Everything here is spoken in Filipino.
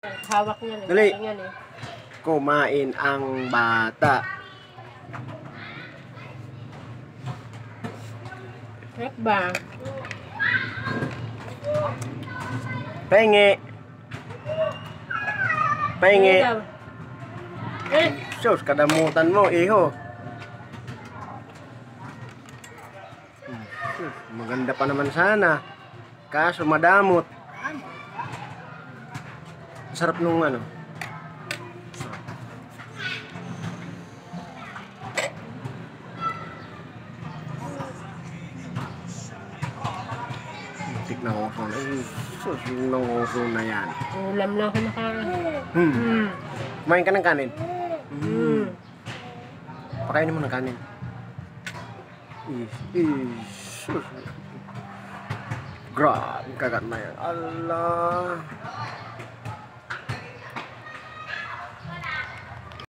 Hawak niya. Dali. Yan, eh. Kumain ang bata. Sarap ba? Pengi. Pengi. Ano daw? Eh, Sus, kadamutan mo, iho. Maganda pa naman sana. Kaso madamot. Sarap nung ano. Tik na oso na. Sus, yung oso na yan. ulam lang ako nakain. Kumain ka ng kanin. Mm. Pakainin mo ng kanin. Sus. Grabe kagat na yan. Allah.